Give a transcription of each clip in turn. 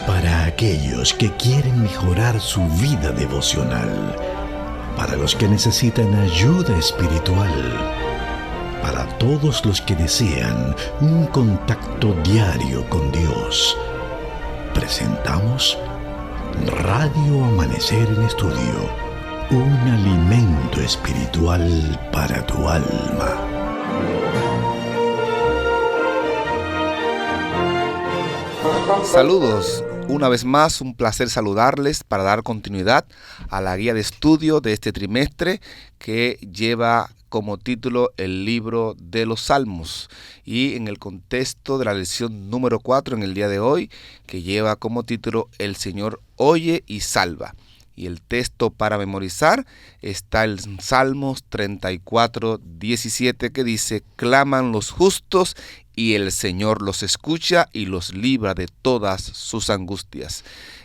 Para aquellos que quieren mejorar su vida devocional, para los que necesitan ayuda espiritual, para todos los que desean un contacto diario con Dios, presentamos Radio Amanecer en Estudio, un alimento espiritual para tu alma. Saludos, una vez más un placer saludarles para dar continuidad a la guía de estudio de este trimestre que lleva como título el libro de los Salmos, y en el contexto de la lección número 4 en el día de hoy, que lleva como título El Señor oye y salva. Y el texto para memorizar está en Salmos 34, 17, que dice: claman los justos y el Señor los escucha y los libra de todas sus angustias.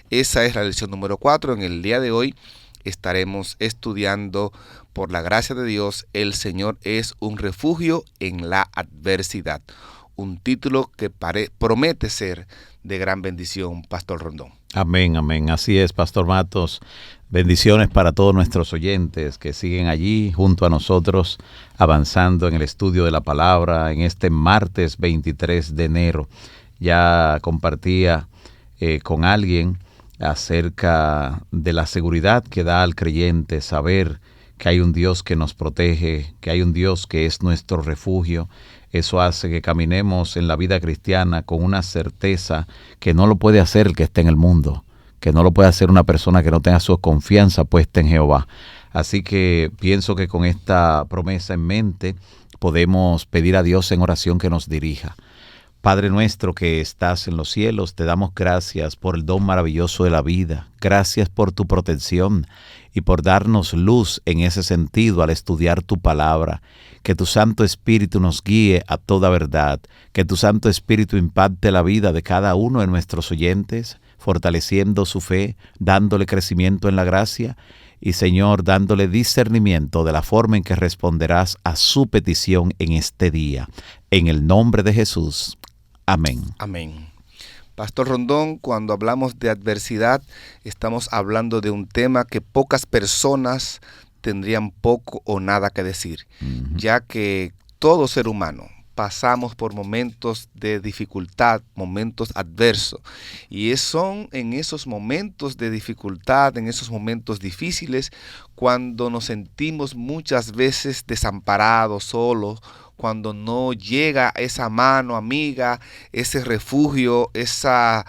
Esa es la lección número 4. En el día de hoy estaremos estudiando, por la gracia de Dios, El Señor es un refugio en la adversidad. Un título que promete ser de gran bendición, Pastor Rondón. Amén, amén. Así es, Pastor Matos. Bendiciones para todos nuestros oyentes que siguen allí junto a nosotros, avanzando en el estudio de la palabra en este martes 23 de enero. Ya compartía con alguien acerca de la seguridad que da al creyente saber que hay un Dios que nos protege, que hay un Dios que es nuestro refugio. Eso hace que caminemos en la vida cristiana con una certeza que no lo puede hacer el que esté en el mundo, que no lo puede hacer una persona que no tenga su confianza puesta en Jehová. Así que pienso que con esta promesa en mente podemos pedir a Dios en oración que nos dirija. Padre nuestro que estás en los cielos, te damos gracias por el don maravilloso de la vida. Gracias por tu protección y por darnos luz en ese sentido al estudiar tu palabra. Que tu Santo Espíritu nos guíe a toda verdad. Que tu Santo Espíritu impacte la vida de cada uno de nuestros oyentes, fortaleciendo su fe, dándole crecimiento en la gracia y, Señor, dándole discernimiento de la forma en que responderás a su petición en este día. En el nombre de Jesús. Amén. Amén. Pastor Rondón, cuando hablamos de adversidad, estamos hablando de un tema que pocas personas tendrían poco o nada que decir, ya que todo ser humano pasamos por momentos de dificultad, momentos adversos, y son en esos momentos de dificultad, en esos momentos difíciles, cuando nos sentimos muchas veces desamparados, solos, cuando no llega esa mano amiga, ese refugio, esa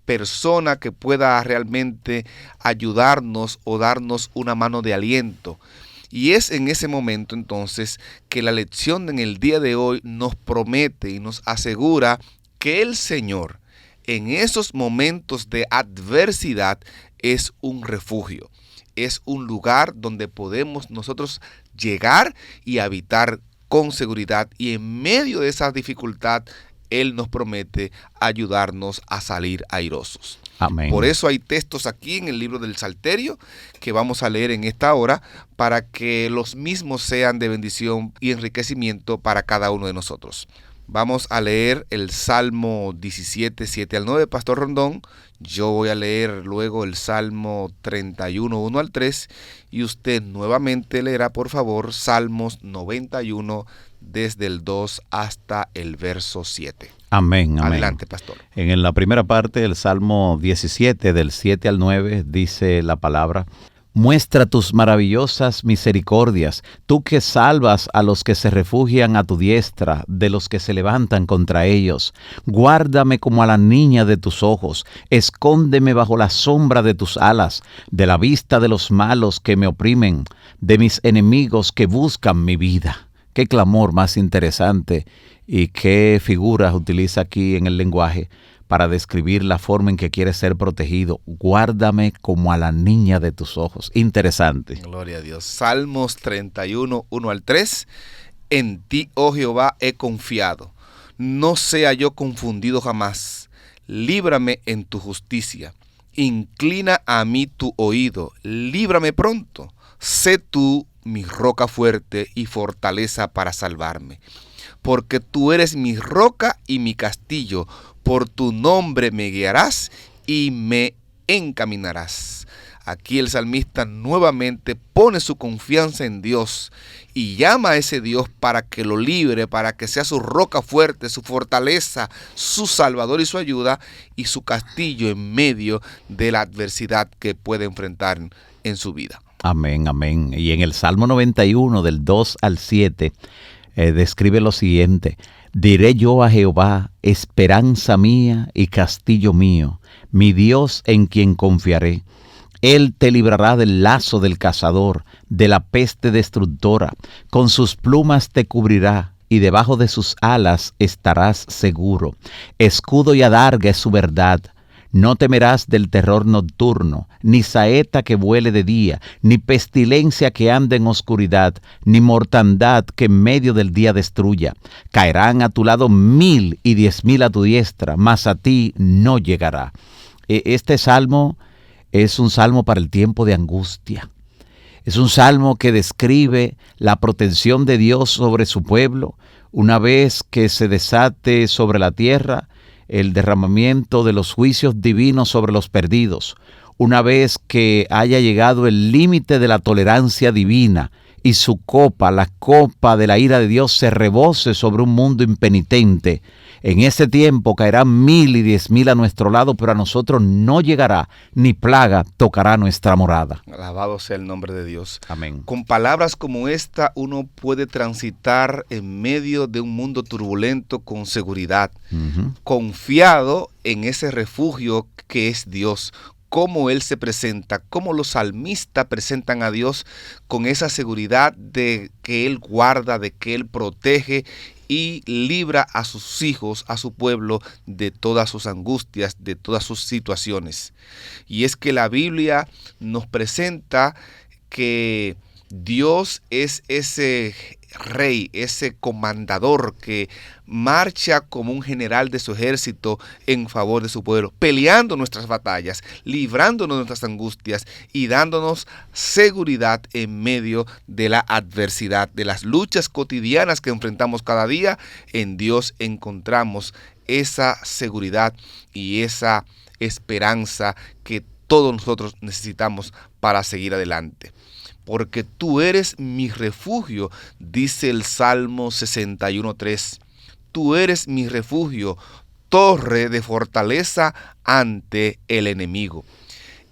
persona que pueda realmente ayudarnos o darnos una mano de aliento. Y es en ese momento entonces que la lección en el día de hoy nos promete y nos asegura que el Señor en esos momentos de adversidad es un refugio, es un lugar donde podemos nosotros llegar y habitar con seguridad, y en medio de esa dificultad Él nos promete ayudarnos a salir airosos. Amén. Por eso hay textos aquí en el libro del Salterio que vamos a leer en esta hora para que los mismos sean de bendición y enriquecimiento para cada uno de nosotros. Vamos a leer el Salmo 17, 7 al 9, Pastor Rondón. Yo voy a leer luego el Salmo 31, 1 al 3, y usted nuevamente leerá, por favor, Salmos 91 desde el 2 hasta el verso 7. Amén, amén. Adelante, pastor. En la primera parte del Salmo 17, del 7 al 9, dice la palabra: muestra tus maravillosas misericordias, tú que salvas a los que se refugian a tu diestra, de los que se levantan contra ellos. Guárdame como a la niña de tus ojos, escóndeme bajo la sombra de tus alas, de la vista de los malos que me oprimen, de mis enemigos que buscan mi vida. Qué clamor más interesante y qué figuras utiliza aquí en el lenguaje para describir la forma en que quiere ser protegido. Guárdame como a la niña de tus ojos. Interesante. Gloria a Dios. Salmos 31, 1 al 3. En ti, oh Jehová, he confiado. No sea yo confundido jamás. Líbrame en tu justicia. Inclina a mí tu oído. Líbrame pronto. Sé tú mi roca fuerte y fortaleza para salvarme. Porque tú eres mi roca y mi castillo, Por tu nombre me guiarás y me encaminarás. Aquí el salmista nuevamente pone su confianza en Dios y llama a ese Dios para que lo libre, para que sea su roca fuerte, su fortaleza, su salvador y su ayuda y su castillo en medio de la adversidad que puede enfrentar en su vida. Amén, amén. Y en el Salmo 91, del 2 al 7, describe lo siguiente: diré yo a Jehová, esperanza mía y castillo mío, mi Dios en quien confiaré. Él te librará del lazo del cazador, de la peste destructora. Con sus plumas te cubrirá, y debajo de sus alas estarás seguro. Escudo y adarga es su verdad. No temerás del terror nocturno, ni saeta que vuele de día, ni pestilencia que ande en oscuridad, ni mortandad que en medio del día destruya. Caerán a tu lado 1000 y 10,000 a tu diestra, mas a ti no llegará. Este salmo es un salmo para el tiempo de angustia. Es un salmo que describe la protección de Dios sobre su pueblo, una vez que se desate sobre la tierra el derramamiento de los juicios divinos sobre los perdidos, una vez que haya llegado el límite de la tolerancia divina y su copa, la copa de la ira de Dios, se rebose sobre un mundo impenitente. En ese tiempo caerán 1000 y 10,000 a nuestro lado, pero a nosotros no llegará, ni plaga tocará nuestra morada. Alabado sea el nombre de Dios. Amén. Con palabras como esta, uno puede transitar en medio de un mundo turbulento con seguridad, confiado en ese refugio que es Dios. Cómo Él se presenta, cómo los salmistas presentan a Dios con esa seguridad de que Él guarda, de que Él protege y libra a sus hijos, a su pueblo, de todas sus angustias, de todas sus situaciones. Y es que la Biblia nos presenta que Dios es ese rey, ese comandador que marcha como un general de su ejército en favor de su pueblo, peleando nuestras batallas, librándonos de nuestras angustias y dándonos seguridad en medio de la adversidad, de las luchas cotidianas que enfrentamos cada día. En Dios encontramos esa seguridad y esa esperanza que todos nosotros necesitamos para seguir adelante. Porque tú eres mi refugio, dice el Salmo 61:3. Tú eres mi refugio, torre de fortaleza ante el enemigo.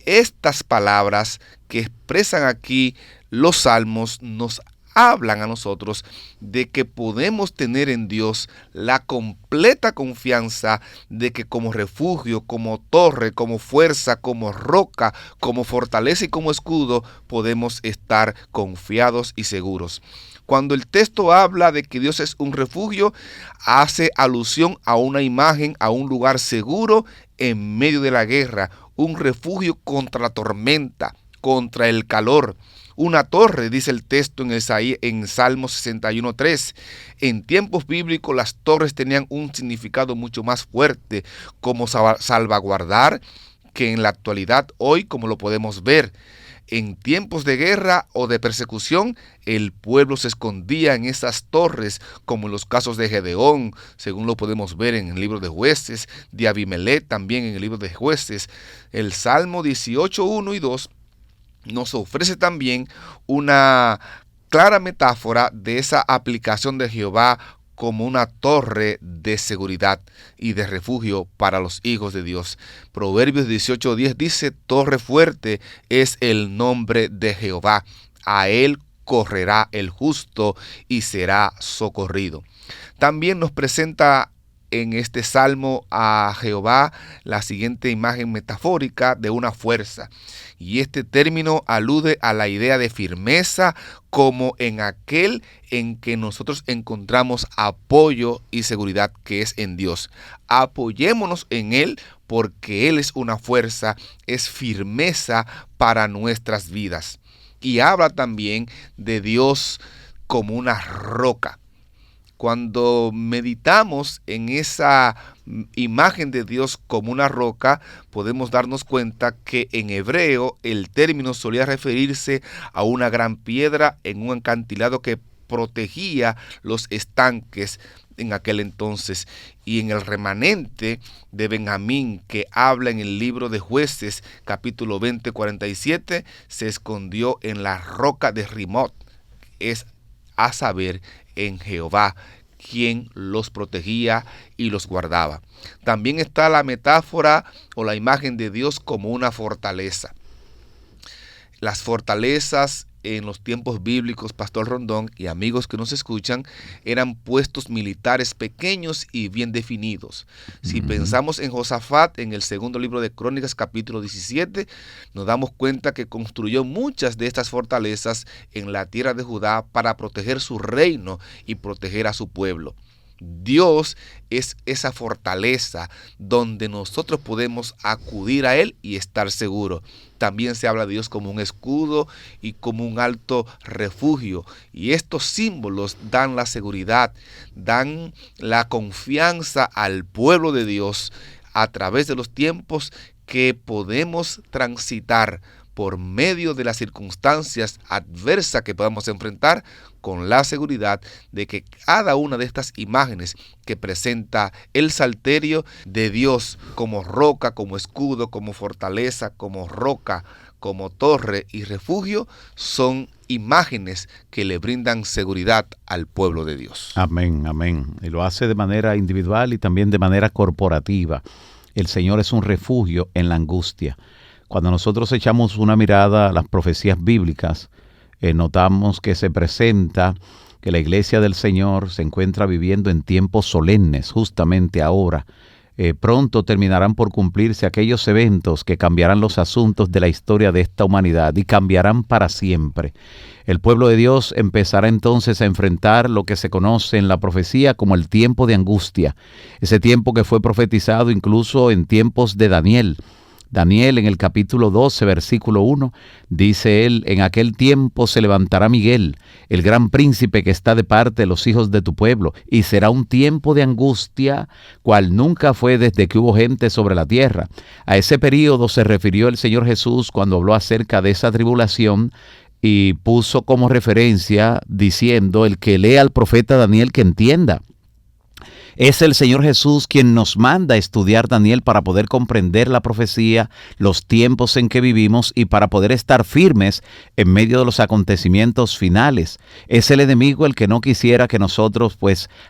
Estas palabras que expresan aquí los salmos nos hablan a nosotros de que podemos tener en Dios la completa confianza de que como refugio, como torre, como fuerza, como roca, como fortaleza y como escudo podemos estar confiados y seguros. Cuando el texto habla de que Dios es un refugio, hace alusión a una imagen, a un lugar seguro en medio de la guerra, un refugio contra la tormenta, contra el calor. Una torre, dice el texto en Salmo 61:3. En tiempos bíblicos las torres tenían un significado mucho más fuerte, como salvaguardar, que en la actualidad hoy, como lo podemos ver. En tiempos de guerra o de persecución, el pueblo se escondía en esas torres, como en los casos de Gedeón, según lo podemos ver en el libro de Jueces, de Abimelech también en el libro de Jueces. El Salmo 18:1 y 2 nos ofrece también una clara metáfora de esa aplicación de Jehová como una torre de seguridad y de refugio para los hijos de Dios. Proverbios 18:10 dice: torre fuerte es el nombre de Jehová, a él correrá el justo y será socorrido. También nos presenta en este salmo a Jehová la siguiente imagen metafórica de una fuerza, y este término alude a la idea de firmeza como en aquel en que nosotros encontramos apoyo y seguridad, que es en Dios. Apoyémonos en Él porque Él es una fuerza, es firmeza para nuestras vidas. Y habla también de Dios como una roca. Cuando meditamos en esa imagen de Dios como una roca, podemos darnos cuenta que en hebreo el término solía referirse a una gran piedra en un acantilado que protegía los estanques en aquel entonces. Y en el remanente de Benjamín, que habla en el libro de Jueces, capítulo 20, 47, se escondió en la roca de Rimot, es a saber, en Jehová, quien los protegía y los guardaba. También está la metáfora o la imagen de Dios como una fortaleza. Las fortalezas en los tiempos bíblicos, Pastor Rondón y amigos que nos escuchan, eran puestos militares pequeños y bien definidos. Si pensamos en Josafat, en el segundo libro de Crónicas, capítulo 17, nos damos cuenta que construyó muchas de estas fortalezas en la tierra de Judá para proteger su reino y proteger a su pueblo. Dios es esa fortaleza donde nosotros podemos acudir a Él y estar seguros. También se habla de Dios como un escudo y como un alto refugio. Y estos símbolos dan la seguridad, dan la confianza al pueblo de Dios a través de los tiempos que podemos transitar por medio de las circunstancias adversas que podamos enfrentar, con la seguridad de que cada una de estas imágenes que presenta el salterio de Dios como roca, como escudo, como fortaleza, como roca, como torre y refugio, son imágenes que le brindan seguridad al pueblo de Dios. Amén, amén. Y lo hace de manera individual y también de manera corporativa. El Señor es un refugio en la angustia. Cuando nosotros echamos una mirada a las profecías bíblicas, notamos que se presenta que la iglesia del Señor se encuentra viviendo en tiempos solemnes, justamente ahora. Pronto terminarán por cumplirse aquellos eventos que cambiarán los asuntos de la historia de esta humanidad y cambiarán para siempre. El pueblo de Dios empezará entonces a enfrentar lo que se conoce en la profecía como el tiempo de angustia, ese tiempo que fue profetizado incluso en tiempos de Daniel. Daniel, en el capítulo 12, versículo 1, dice él: en aquel tiempo se levantará Miguel, el gran príncipe que está de parte de los hijos de tu pueblo, y será un tiempo de angustia, cual nunca fue desde que hubo gente sobre la tierra. A ese período se refirió el Señor Jesús cuando habló acerca de esa tribulación, y puso como referencia diciendo: el que lea al profeta Daniel que entienda. Es el Señor Jesús quien nos manda a estudiar Daniel para poder comprender la profecía, los tiempos en que vivimos y para poder estar firmes en medio de los acontecimientos finales. Es el enemigo el que no quisiera que nosotros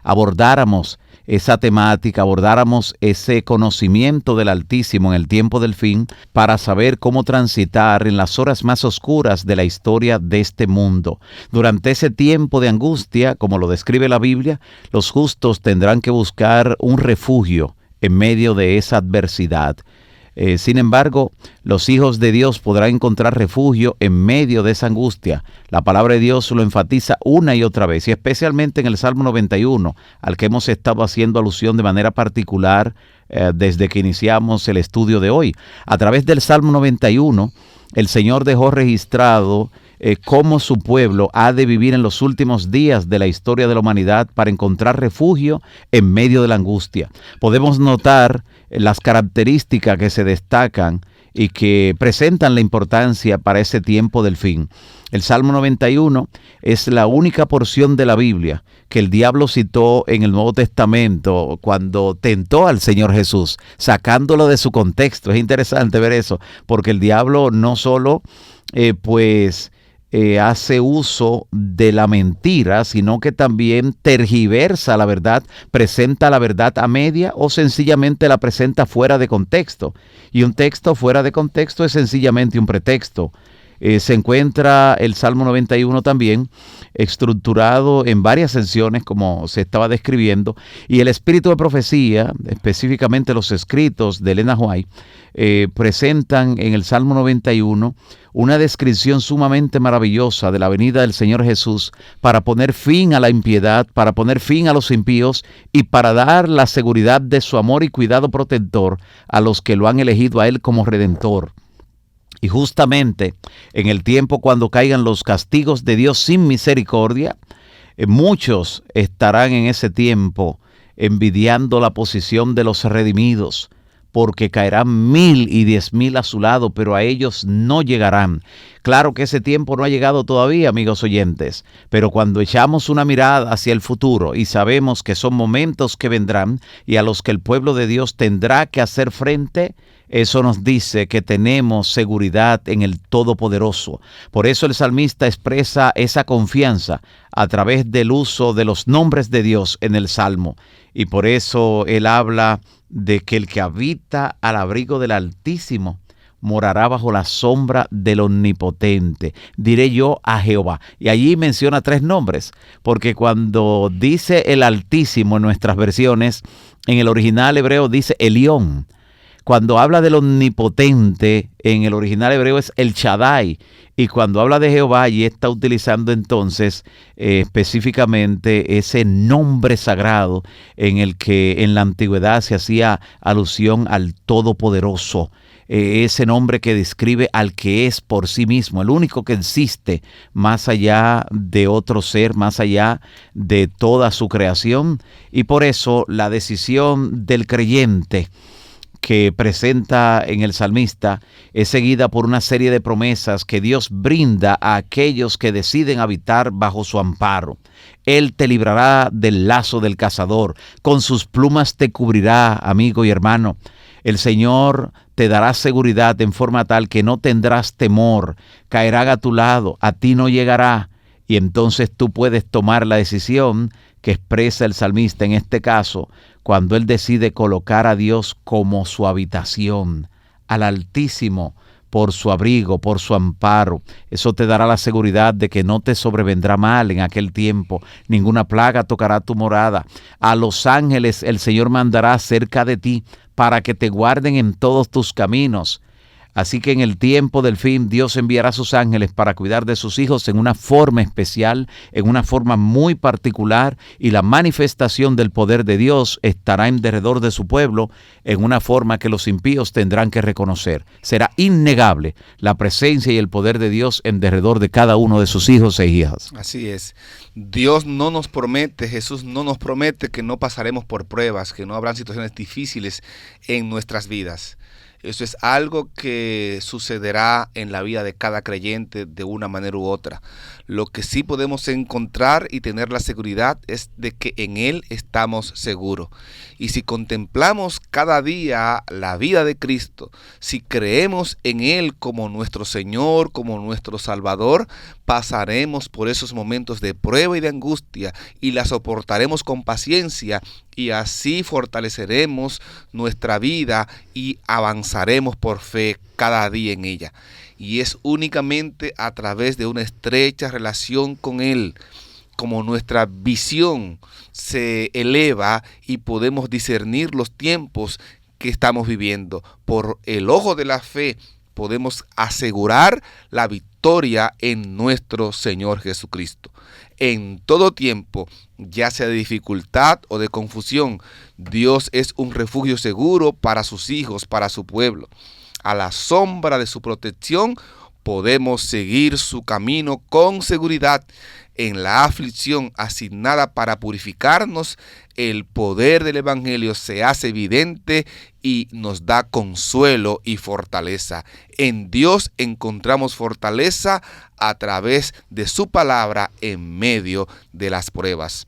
abordáramos esa temática, abordáramos ese conocimiento del Altísimo en el tiempo del fin para saber cómo transitar en las horas más oscuras de la historia de este mundo. Durante ese tiempo de angustia, como lo describe la Biblia, los justos tendrán que buscar un refugio en medio de esa adversidad. Sin embargo, los hijos de Dios podrán encontrar refugio en medio de esa angustia. La palabra de Dios lo enfatiza una y otra vez, y especialmente en el Salmo 91, al que hemos estado haciendo alusión de manera particular desde que iniciamos el estudio de hoy. A través del Salmo 91, el Señor dejó registrado cómo su pueblo ha de vivir en los últimos días de la historia de la humanidad para encontrar refugio en medio de la angustia. Podemos notar las características que se destacan y que presentan la importancia para ese tiempo del fin. El Salmo 91 es la única porción de la Biblia que el diablo citó en el Nuevo Testamento cuando tentó al Señor Jesús, sacándolo de su contexto. Es interesante ver eso, porque el diablo no solo hace uso de la mentira, sino que también tergiversa la verdad, presenta la verdad a media o sencillamente la presenta fuera de contexto. Y un texto fuera de contexto es sencillamente un pretexto. Se encuentra el Salmo 91 también estructurado en varias secciones, como se estaba describiendo, y el espíritu de profecía, específicamente los escritos de Elena White, presentan en el Salmo 91 una descripción sumamente maravillosa de la venida del Señor Jesús para poner fin a la impiedad, para poner fin a los impíos y para dar la seguridad de su amor y cuidado protector a los que lo han elegido a Él como Redentor. Y justamente en el tiempo cuando caigan los castigos de Dios sin misericordia, muchos estarán en ese tiempo envidiando la posición de los redimidos, porque caerán 1000 y 10,000 a su lado, pero a ellos no llegarán. Claro que ese tiempo no ha llegado todavía, amigos oyentes, pero cuando echamos una mirada hacia el futuro y sabemos que son momentos que vendrán y a los que el pueblo de Dios tendrá que hacer frente, eso nos dice que tenemos seguridad en el Todopoderoso. Por eso el salmista expresa esa confianza a través del uso de los nombres de Dios en el Salmo. Y por eso él habla de que el que habita al abrigo del Altísimo morará bajo la sombra del Omnipotente. Diré yo a Jehová. Y allí menciona 3 nombres, porque cuando dice el Altísimo en nuestras versiones, en el original hebreo dice Elión. Cuando habla del Omnipotente, en el original hebreo es el Shaddai. Y cuando habla de Jehová, allí está utilizando entonces específicamente ese nombre sagrado en el que en la antigüedad se hacía alusión al Todopoderoso. Ese nombre que describe al que es por sí mismo, el único que existe más allá de otro ser, más allá de toda su creación. Y por eso la decisión del creyente que presenta en el salmista es seguida por una serie de promesas que Dios brinda a aquellos que deciden habitar bajo su amparo. Él te librará del lazo del cazador, con sus plumas te cubrirá, amigo y hermano. El Señor te dará seguridad en forma tal que no tendrás temor, caerá a tu lado, a ti no llegará. Y entonces tú puedes tomar la decisión que expresa el salmista en este caso, cuando él decide colocar a Dios como su habitación, al Altísimo por su abrigo, por su amparo. Eso te dará la seguridad de que no te sobrevendrá mal en aquel tiempo, ninguna plaga tocará tu morada. A los ángeles el Señor mandará cerca de ti para que te guarden en todos tus caminos. Así que en el tiempo del fin Dios enviará a sus ángeles para cuidar de sus hijos en una forma especial, en una forma muy particular, y la manifestación del poder de Dios estará en derredor de su pueblo en una forma que los impíos tendrán que reconocer. Será innegable la presencia y el poder de Dios en derredor de cada uno de sus hijos e hijas. Así es. Dios no nos promete, Jesús no nos promete que no pasaremos por pruebas, que no habrán situaciones difíciles en nuestras vidas. Eso es algo que sucederá en la vida de cada creyente de una manera u otra. Lo que sí podemos encontrar y tener la seguridad es de que en Él estamos seguros. Y si contemplamos cada día la vida de Cristo, si creemos en Él como nuestro Señor, como nuestro Salvador, pasaremos por esos momentos de prueba y de angustia y la soportaremos con paciencia, y así fortaleceremos nuestra vida y avanzaremos por fe cada día en ella. Y es únicamente a través de una estrecha relación con Él, como nuestra visión se eleva y podemos discernir los tiempos que estamos viviendo. Por el ojo de la fe podemos asegurar la victoria en nuestro Señor Jesucristo. En todo tiempo, ya sea de dificultad o de confusión, Dios es un refugio seguro para sus hijos, para su pueblo. A la sombra de su protección podemos seguir su camino con seguridad. En la aflicción asignada para purificarnos, el poder del Evangelio se hace evidente y nos da consuelo y fortaleza. En Dios encontramos fortaleza a través de su palabra en medio de las pruebas.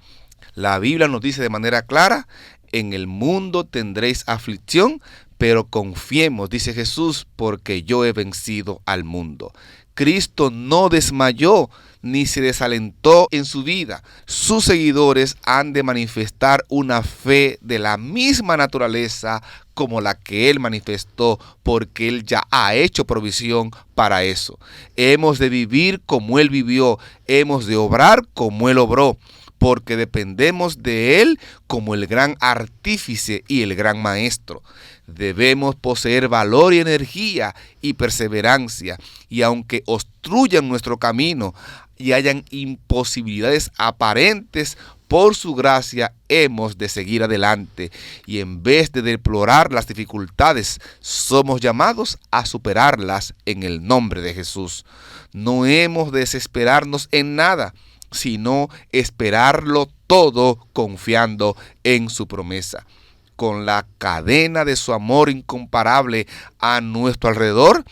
La Biblia nos dice de manera clara: en el mundo tendréis aflicción, pero confiemos, dice Jesús, porque yo he vencido al mundo. Cristo no desmayó ni se desalentó en su vida. Sus seguidores han de manifestar una fe de la misma naturaleza como la que Él manifestó, porque Él ya ha hecho provisión para eso. Hemos de vivir como Él vivió, hemos de obrar como Él obró, porque dependemos de Él como el gran artífice y el gran maestro. Debemos poseer valor y energía y perseverancia, y aunque obstruyan nuestro camino y hayan imposibilidades aparentes, por su gracia hemos de seguir adelante, y en vez de deplorar las dificultades, somos llamados a superarlas en el nombre de Jesús. No hemos de desesperarnos en nada, sino esperarlo todo confiando en su promesa. con la cadena de su amor incomparable a nuestro alrededor,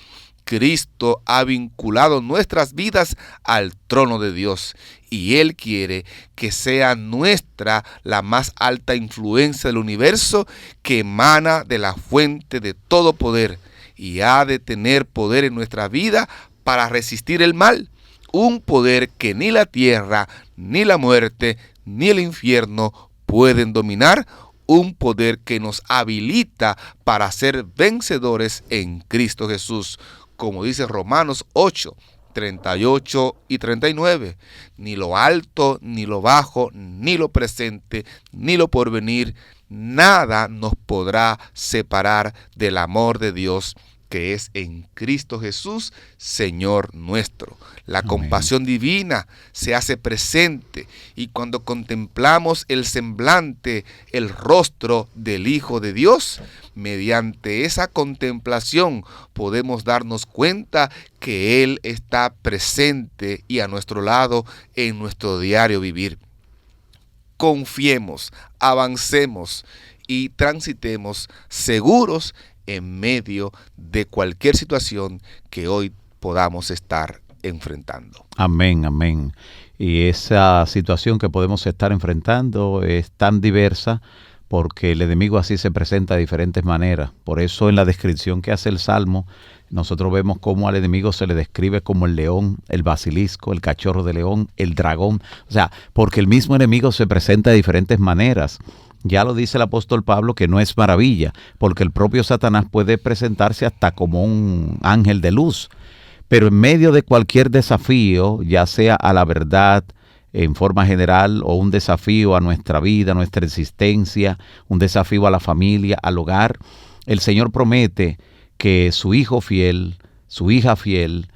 Cristo ha vinculado nuestras vidas al trono de Dios, y Él quiere que sea nuestra la más alta influencia del universo, que emana de la fuente de todo poder, y ha de tener poder en nuestra vida para resistir el mal, un poder que ni la tierra, ni la muerte, ni el infierno pueden dominar, un poder que nos habilita para ser vencedores en Cristo Jesús. Como dice Romanos 8, 38 y 39, ni lo alto, ni lo bajo, ni lo presente, ni lo porvenir, nada nos podrá separar del amor de Dios que es en Cristo Jesús, Señor nuestro. La Amén. Compasión divina se hace presente, y cuando contemplamos el semblante, el rostro del Hijo de Dios, mediante esa contemplación podemos darnos cuenta que Él está presente y a nuestro lado en nuestro diario vivir. Confiemos, avancemos y transitemos seguros en medio de cualquier situación que hoy podamos estar enfrentando. Amén, amén. Y esa situación que podemos estar enfrentando es tan diversa porque el enemigo así se presenta de diferentes maneras. Por eso en la descripción que hace el Salmo, nosotros vemos cómo al enemigo se le describe como el león, el basilisco, el cachorro de león, el dragón. O sea, porque el mismo enemigo se presenta de diferentes maneras. Ya lo dice el apóstol Pablo, que no es maravilla, porque el propio Satanás puede presentarse hasta como un ángel de luz. Pero en medio de cualquier desafío, ya sea a la verdad en forma general o un desafío a nuestra vida, a nuestra existencia, un desafío a la familia, al hogar, el Señor promete que su hijo fiel, su hija fiel,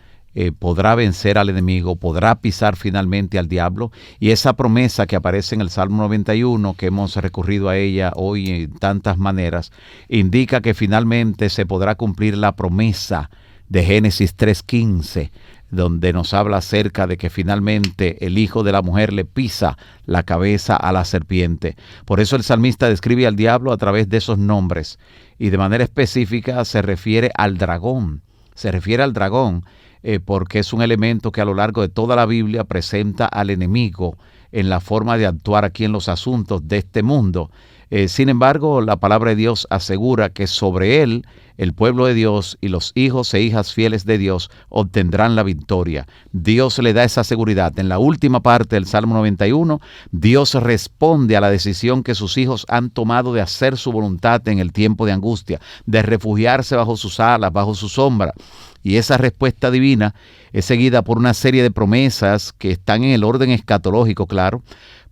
podrá vencer al enemigo, podrá pisar finalmente al diablo. Y esa promesa que aparece en el Salmo 91, que hemos recurrido a ella hoy en tantas maneras, indica que finalmente se podrá cumplir la promesa de Génesis 3:15, donde nos habla acerca de que finalmente el hijo de la mujer le pisa la cabeza a la serpiente. Por eso el salmista describe al diablo a través de esos nombres, y de manera específica se refiere al dragón. Porque es un elemento que a lo largo de toda la Biblia presenta al enemigo en la forma de actuar aquí en los asuntos de este mundo. Sin embargo, la palabra de Dios asegura que sobre él, el pueblo de Dios y los hijos e hijas fieles de Dios obtendrán la victoria. Dios le da esa seguridad. En la última parte del Salmo 91, Dios responde a la decisión que sus hijos han tomado de hacer su voluntad en el tiempo de angustia, de refugiarse bajo sus alas, bajo su sombra. Y esa respuesta divina es seguida por una serie de promesas que están en el orden escatológico, claro,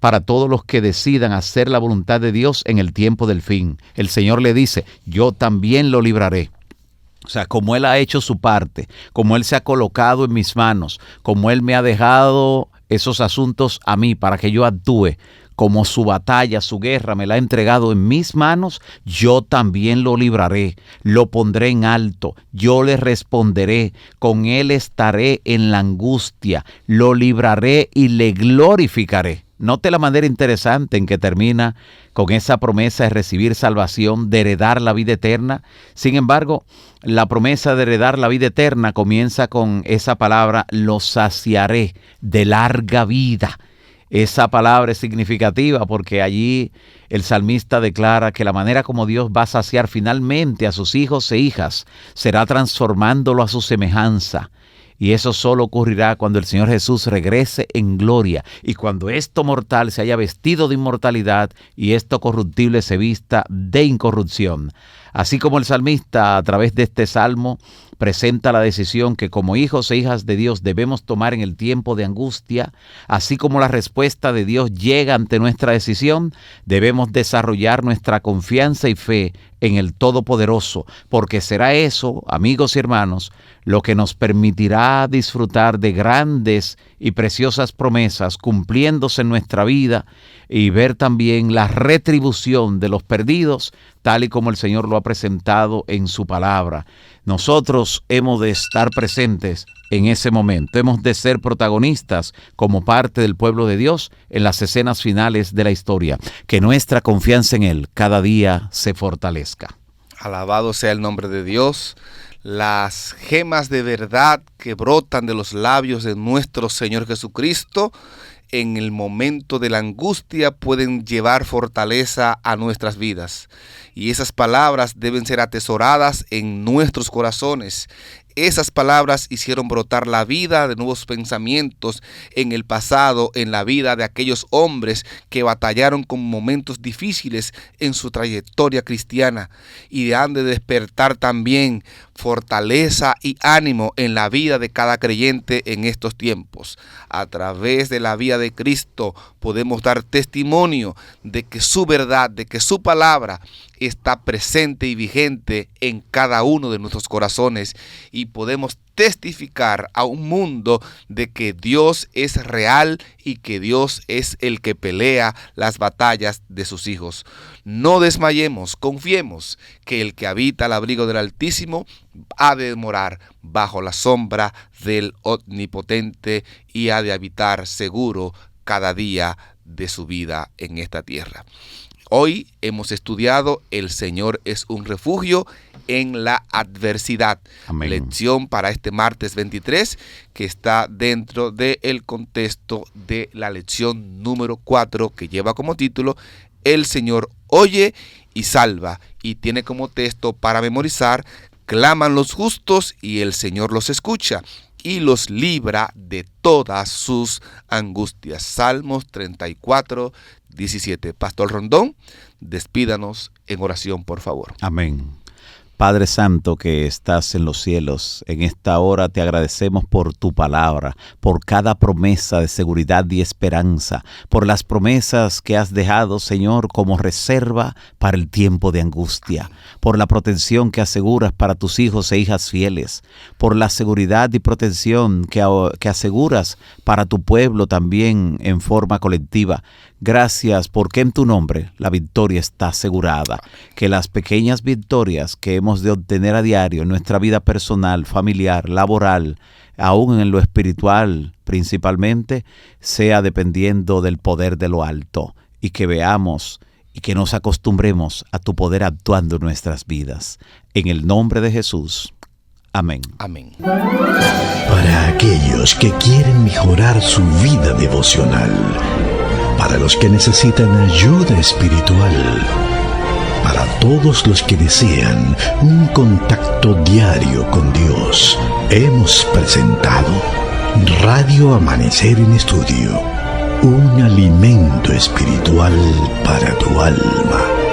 para todos los que decidan hacer la voluntad de Dios en el tiempo del fin. El Señor le dice, yo también lo libraré. O sea, como Él ha hecho su parte, como Él se ha colocado en mis manos, como Él me ha dejado esos asuntos a mí para que yo actúe, como su batalla, su guerra me la ha entregado en mis manos, yo también lo libraré, lo pondré en alto, yo le responderé, con Él estaré en la angustia, lo libraré y le glorificaré. Note la manera interesante en que termina con esa promesa de recibir salvación, de heredar la vida eterna. Sin embargo, la promesa de heredar la vida eterna comienza con esa palabra, lo saciaré, de larga vida. Esa palabra es significativa porque allí el salmista declara que la manera como Dios va a saciar finalmente a sus hijos e hijas será transformándolo a su semejanza. Y eso solo ocurrirá cuando el Señor Jesús regrese en gloria y cuando esto mortal se haya vestido de inmortalidad y esto corruptible se vista de incorrupción. Así como el salmista a través de este salmo presenta la decisión que como hijos e hijas de Dios debemos tomar en el tiempo de angustia, así como la respuesta de Dios llega ante nuestra decisión, debemos desarrollar nuestra confianza y fe en el Todopoderoso, porque será eso, amigos y hermanos, lo que nos permitirá disfrutar de grandes y preciosas promesas cumpliéndose en nuestra vida y ver también la retribución de los perdidos, tal y como el Señor lo ha presentado en su palabra. Nosotros hemos de estar presentes en ese momento. Hemos de ser protagonistas como parte del pueblo de Dios en las escenas finales de la historia. Que nuestra confianza en Él cada día se fortalezca. Alabado sea el nombre de Dios. Las gemas de verdad que brotan de los labios de nuestro Señor Jesucristo en el momento de la angustia pueden llevar fortaleza a nuestras vidas. Y esas palabras deben ser atesoradas en nuestros corazones. Esas palabras hicieron brotar la vida de nuevos pensamientos en el pasado, en la vida de aquellos hombres que batallaron con momentos difíciles en su trayectoria cristiana, y han de despertar también fortaleza y ánimo en la vida de cada creyente en estos tiempos. A través de la vida de Cristo podemos dar testimonio de que su verdad, de que su palabra está presente y vigente en cada uno de nuestros corazones, y podemos testificar a un mundo de que Dios es real y que Dios es el que pelea las batallas de sus hijos. No desmayemos, confiemos que el que habita al abrigo del Altísimo ha de morar bajo la sombra del Omnipotente y ha de habitar seguro cada día de su vida en esta tierra. Hoy hemos estudiado El Señor es un refugio en la adversidad. Amén. Lección para este martes 23 que está dentro del contexto de la lección número 4 que lleva como título El Señor oye y salva, y tiene como texto para memorizar: claman los justos y el Señor los escucha y los libra de todas sus angustias. Salmos 34, 17. Pastor Rondón, despídanos en oración, por favor. Amén. Padre Santo que estás en los cielos, en esta hora te agradecemos por tu palabra, por cada promesa de seguridad y esperanza, por las promesas que has dejado, Señor, como reserva para el tiempo de angustia, por la protección que aseguras para tus hijos e hijas fieles, por la seguridad y protección que aseguras para tu pueblo también en forma colectiva. Gracias porque en tu nombre la victoria está asegurada, que las pequeñas victorias que hemos de obtener a diario en nuestra vida personal, familiar, laboral, aún en lo espiritual principalmente, sea dependiendo del poder de lo alto, y que veamos y que nos acostumbremos a tu poder actuando en nuestras vidas. En el nombre de Jesús. Amén. Amén. Para aquellos que quieren mejorar su vida devocional, para los que necesitan ayuda espiritual, para todos los que desean un contacto diario con Dios, hemos presentado Radio Amanecer en Estudio, un alimento espiritual para tu alma.